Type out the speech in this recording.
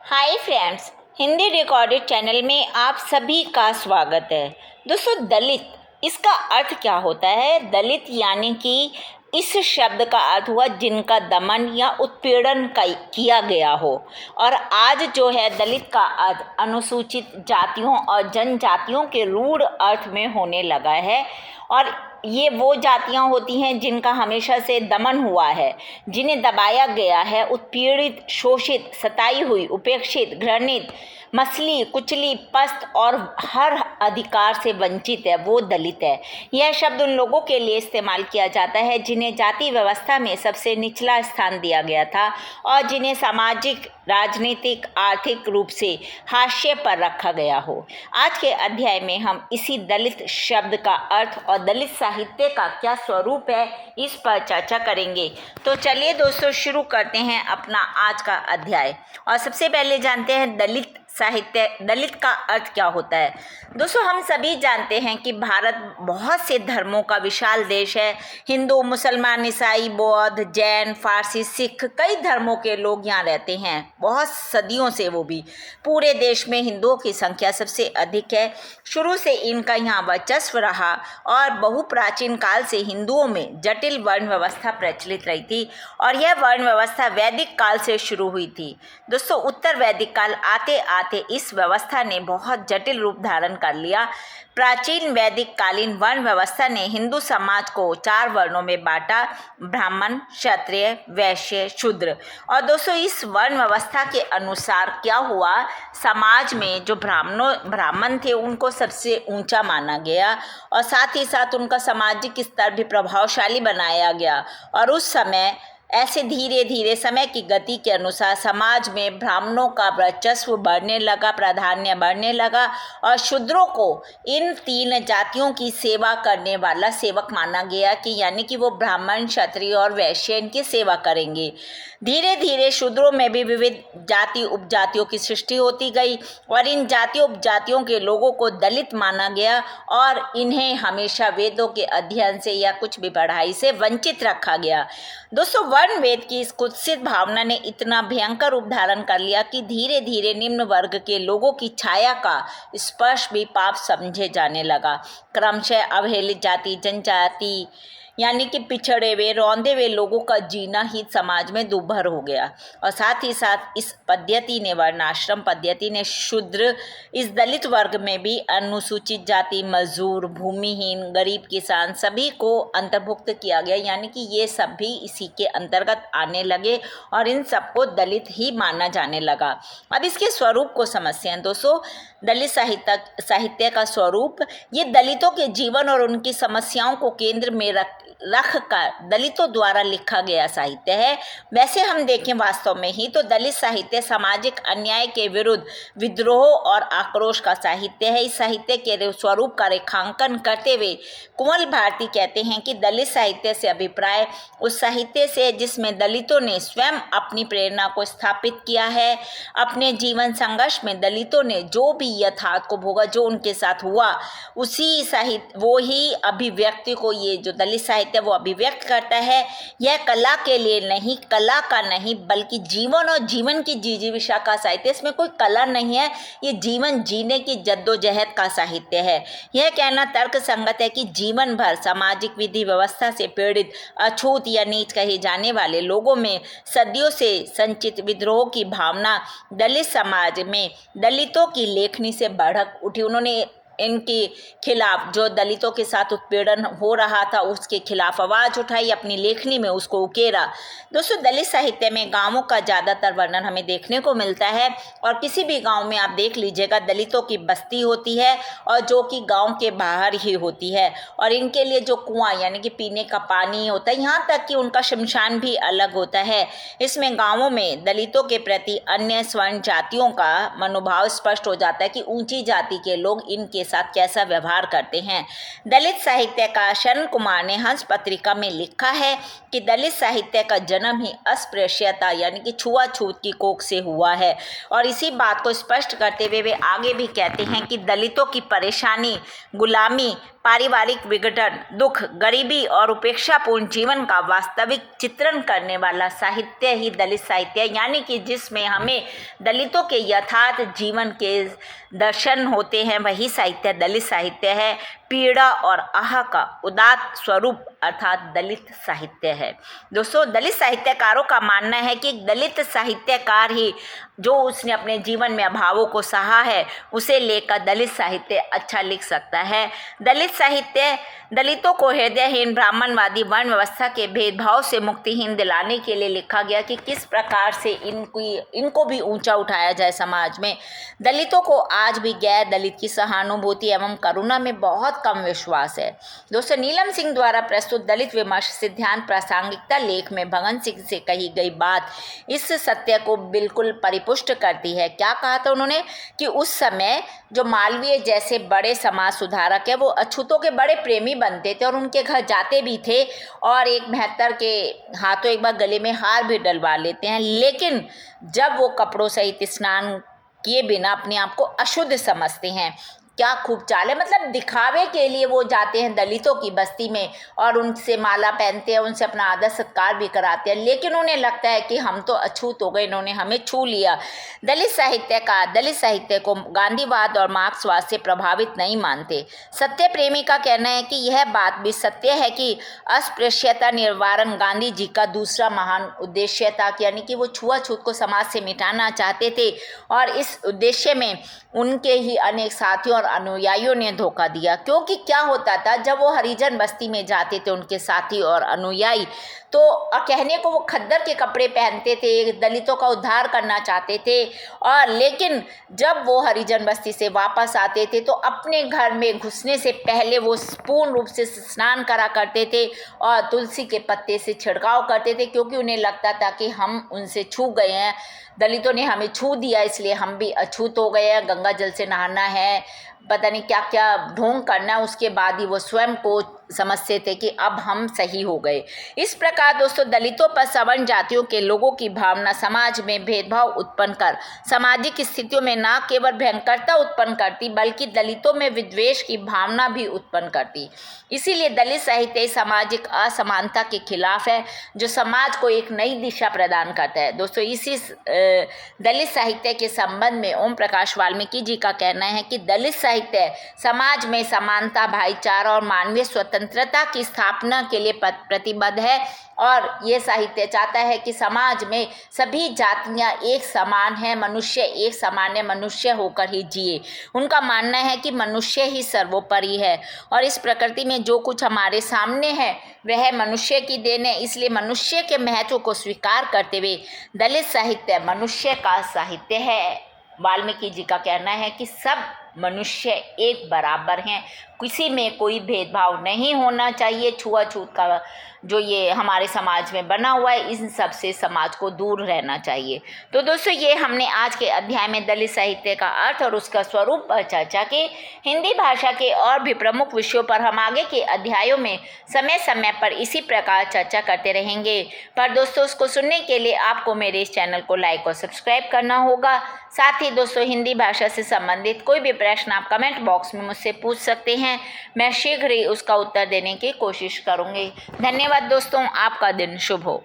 Hi friends, Hindi recorded channel में आप सभी का स्वागत है। दोस्तों, दलित इसका अर्थ क्या होता है? दलित यानी कि इस शब्द का अर्थ हुआ जिनका दमन या उत्पीड़न किया गया हो। और आज जो है दलित का अर्थ अनुसूचित जातियों और जनजातियों के रूढ़ अर्थ में होने लगा है। और ये वो जातियां होती हैं जिनका हमेशा से दमन हुआ है, जिन्हें दबाया गया है, उत्पीड़ित, शोषित, सताई हुई, उपेक्षित, घृणित, मसली, कुचली, पस्त और हर अधिकार से वंचित है, वो दलित है। यह शब्द उन लोगों के लिए इस्तेमाल किया जाता है जिन्हें जाति व्यवस्था में सबसे निचला स्थान दिया गया था और जिन्हें सामाजिक, राजनीतिक, आर्थिक रूप से हाशिए पर रखा गया हो। आज के अध्याय में हम इसी दलित शब्द का अर्थ और दलित साहित्य का क्या स्वरूप है, इस पर चर्चा करेंगे। तो चलिए दोस्तों, शुरू करते हैं अपना आज का अध्याय। और सबसे पहले जानते हैं दलित साहित्य, दलित का अर्थ क्या होता है। दोस्तों, हम सभी जानते हैं कि भारत बहुत से धर्मों का विशाल देश है। हिंदू, मुसलमान, ईसाई, बौद्ध, जैन, फारसी, सिख, कई धर्मों के लोग यहाँ रहते हैं, बहुत सदियों से। वो भी पूरे देश में हिंदुओं की संख्या सबसे अधिक है। शुरू से इनका यहाँ वर्चस्व रहा और बहु प्राचीन काल से हिंदुओं में जटिल वर्ण व्यवस्था प्रचलित रही थी और यह वर्ण व्यवस्था वैदिक काल से शुरू हुई थी। दोस्तों, उत्तर वैदिक काल आते आते इस व्यवस्था ने बहुत जटिल रूप धारण कर लिया। प्राचीन वैदिक कालीन वर्ण व्यवस्था ने हिंदू समाज को 4 वर्णों में बांटा: ब्राह्मण, क्षत्रिय, वैश्य, शूद्र। और दोस्तों, इस वर्ण व्यवस्था के अनुसार क्या हुआ, समाज में जो ब्राह्मण थे उनको सबसे ऊंचा माना गया और साथ ही साथ उनका सामाजिक स्तर भी प्रभावशाली बनाया गया। और उस समय ऐसे धीरे धीरे समय की गति के अनुसार समाज में ब्राह्मणों का वर्चस्व बढ़ने लगा, प्राधान्य बढ़ने लगा और शूद्रों को इन 3 जातियों की सेवा करने वाला सेवक माना गया कि यानी कि वो ब्राह्मण, क्षत्रिय और वैश्य इनकी सेवा करेंगे। धीरे धीरे शूद्रों में भी विविध जाति उपजातियों की सृष्टि होती गई और इन जाति उपजातियों के लोगों को दलित माना गया और इन्हें हमेशा वेदों के अध्ययन से या कुछ भी पढ़ाई से वंचित रखा गया। दोस्तों, वर्ण वेद की इस कुत्सित भावना ने इतना भयंकर रूप धारण कर लिया कि धीरे धीरे निम्न वर्ग के लोगों की छाया का स्पर्श भी पाप समझे जाने लगा। क्रमशः अवहेलित जाति, जनजाति यानी कि पिछड़े हुए, रौंदे हुए लोगों का जीना ही समाज में दुर्भर हो गया। और साथ ही साथ इस पद्धति ने, वर्णाश्रम पद्धति ने शूद्र, इस दलित वर्ग में भी अनुसूचित जाति, मजदूर, भूमिहीन, गरीब, किसान सभी को अंतर्भुक्त किया गया, यानी कि ये सब भी इसी के अंतर्गत आने लगे और इन सबको दलित ही माना जाने लगा। अब इसके स्वरूप को समझते हैं। दोस्तों, दलित साहित्य का स्वरूप, ये दलितों के जीवन और उनकी समस्याओं को केंद्र में रख कर दलितों द्वारा लिखा गया साहित्य है। वैसे हम देखें वास्तव में ही तो दलित साहित्य सामाजिक अन्याय के विरुद्ध विद्रोह और आक्रोश का साहित्य है। इस साहित्य के स्वरूप का रेखांकन करते हुए कुंवल भारती कहते हैं कि दलित साहित्य से अभिप्राय उस साहित्य से जिसमें दलितों ने स्वयं अपनी प्रेरणा को स्थापित किया है। अपने जीवन संघर्ष में दलितों ने जो भी यथार्थ को भोगा, जो उनके साथ हुआ, उसी साहित्य वो ही अभिव्यक्ति को ये जो दलित साहित्य वो अभिव्यक्त करता है। यह कला के लिए नहीं, कला का नहीं, बल्कि जीवन और जीवन की जिजीविषा का साहित्य। इसमें कोई कला नहीं है, ये जीवन जीने की जद्दोजहद का साहित्य है। यह कहना तर्क संगत है कि जीवन भर सामाजिक विधि व्यवस्था से पीड़ित, अछूत या नीच कहे जाने वाले लोगों में सदियों से संचित विद्रोह की भावना दलित समाज में दलितों की लेखनी से बढ़क उठी। उन्होंने इनके खिलाफ, जो दलितों के साथ उत्पीड़न हो रहा था, उसके खिलाफ आवाज़ उठाई, अपनी लेखनी में उसको उकेरा। दोस्तों, दलित साहित्य में गांवों का ज़्यादातर वर्णन हमें देखने को मिलता है और किसी भी गांव में आप देख लीजिएगा दलितों की बस्ती होती है और जो कि गांव के बाहर ही होती है और इनके लिए जो कुआं यानी कि पीने का पानी होता है, यहाँ तक कि उनका शमशान भी अलग होता है। इसमें गाँवों में दलितों के प्रति अन्य स्वर्ण जातियों का मनोभाव स्पष्ट हो जाता है कि ऊंची जाति के लोग इनके साथ कैसा व्यवहार करते हैं। दलित साहित्य का शरण कुमार ने हंस पत्रिका में लिखा है कि दलित साहित्य का जन्म ही अस्पृश्यता यानी कि छुआछूत की कोख से हुआ है। और इसी बात को स्पष्ट करते हुए वे आगे भी कहते हैं कि दलितों की परेशानी, गुलामी, पारिवारिक विघटन, दुख, गरीबी और उपेक्षापूर्ण जीवन का वास्तविक चित्रण करने वाला साहित्य ही दलित साहित्य है, यानी कि जिसमें हमें दलितों के यथार्थ जीवन के दर्शन होते हैं, वही साहित्य दलित साहित्य है। पीड़ा और आह का उदात्त स्वरूप अर्थात दलित साहित्य है। दोस्तों, दलित साहित्यकारों का मानना है कि दलित साहित्यकार ही जो उसने अपने जीवन में अभावों को सहा है, उसे लेकर दलित साहित्य अच्छा लिख सकता है। दलित साहित्य दलितों को हृदयहीन, ब्राह्मणवादी वर्ण व्यवस्था के भेदभाव से मुक्तिहीन दिलाने के लिए लिखा गया कि किस प्रकार से इनको भी ऊंचा उठाया जाए समाज में। दलितों को आज भी गैर दलित की सहानुभूति एवं करुणा में बहुत कम विश्वास है। दोस्तों, नीलम सिंह द्वारा प्रस्तुत दलित विमर्श सिद्धांत प्रासंगिकता लेख में भगत सिंह से कही गई बात इस सत्य को बिल्कुल परिपुष्ट करती है। क्या कहा था उन्होंने कि उस समय जो मालवीय जैसे बड़े समाज सुधारक है, वो अछूतों के बड़े प्रेमी बनते थे और उनके घर जाते भी थे और एक मेहतर के हाथों एक बार गले में हार भी डलवा लेते हैं, लेकिन जब वो कपड़ों सहित स्नान किए बिना अपने आप को अशुद्ध समझते हैं। क्या खूब चाल है, मतलब दिखावे के लिए वो जाते हैं दलितों की बस्ती में और उनसे माला पहनते हैं, उनसे अपना आदर सत्कार भी कराते हैं, लेकिन उन्हें लगता है कि हम तो अछूत हो गए, इन्होंने हमें छू लिया। दलित साहित्य को गांधीवाद और मार्क्सवाद से प्रभावित नहीं मानते। सत्य प्रेमी का कहना है कि यह बात भी सत्य है कि अस्पृश्यता निवारण गांधी जी का दूसरा महान उद्देश्य था, यानी कि वो छुआछूत को समाज से मिटाना चाहते थे और इस उद्देश्य में उनके ही अनेक साथियों और अनुयायियों ने धोखा दिया। क्योंकि क्या होता था, जब वो हरिजन बस्ती में जाते थे उनके साथी और अनुयायी, तो कहने को वो खद्दर के कपड़े पहनते थे, दलितों का उद्धार करना चाहते थे, और लेकिन जब वो हरिजन बस्ती से वापस आते थे तो अपने घर में घुसने से पहले वो पूर्ण रूप से स्नान करा करते थे और तुलसी के पत्ते से छिड़काव करते थे, क्योंकि उन्हें लगता था कि हम उनसे छू गए हैं, दलितों ने हमें छू दिया, इसलिए हम भी अछूत हो गए हैं, गंगा जल से नहाना है, पता नहीं क्या क्या ढोंग करना। उसके बाद ही वो स्वयं को समझते थे कि अब हम सही हो गए। इस प्रकार दोस्तों, दलितों पर सवर्ण जातियों के लोगों की भावना समाज में भेदभाव उत्पन्न कर सामाजिक स्थितियों में न केवल भयंकरता उत्पन्न करती, बल्कि दलितों में विद्वेष की भावना भी उत्पन्न करती। इसीलिए दलित साहित्य सामाजिक असमानता के खिलाफ है, जो समाज को एक नई दिशा प्रदान करता है। दोस्तों, इसी दलित साहित्य के संबंध में ओम प्रकाश वाल्मीकि जी का कहना है कि दलित साहित्य समाज में समानता, भाईचारा और मानवीय स्वतंत्रता की स्थापना के लिए प्रतिबद्ध है और ये साहित्य चाहता है कि समाज में सभी जातियां एक समान हैं, मनुष्य एक सामान्य मनुष्य होकर ही जिए। उनका मानना है कि मनुष्य ही सर्वोपरि है और इस प्रकृति में जो कुछ हमारे सामने है वह मनुष्य की देन है। इसलिए मनुष्य के महत्व को स्वीकार करते हुए दलित साहित्य मनुष्य का साहित्य है। वाल्मीकि जी का कहना है कि सब मनुष्य एक बराबर हैं, किसी में कोई भेदभाव नहीं होना चाहिए। छुआछूत का जो ये हमारे समाज में बना हुआ है, इन सब से समाज को दूर रहना चाहिए। तो दोस्तों, ये हमने आज के अध्याय में दलित साहित्य का अर्थ और उसका स्वरूप पर चर्चा की। हिंदी भाषा के और भी प्रमुख विषयों पर हम आगे के अध्यायों में समय समय पर इसी प्रकार चर्चा करते रहेंगे। पर दोस्तों, उसको सुनने के लिए आपको मेरे इस चैनल को लाइक और सब्सक्राइब करना होगा। साथ ही दोस्तों, हिंदी भाषा से संबंधित कोई भी प्रश्न आप कमेंट बॉक्स में मुझसे पूछ सकते हैं, मैं शीघ्र ही उसका उत्तर देने की कोशिश करूंगी। धन्यवाद दोस्तों, आपका दिन शुभ हो।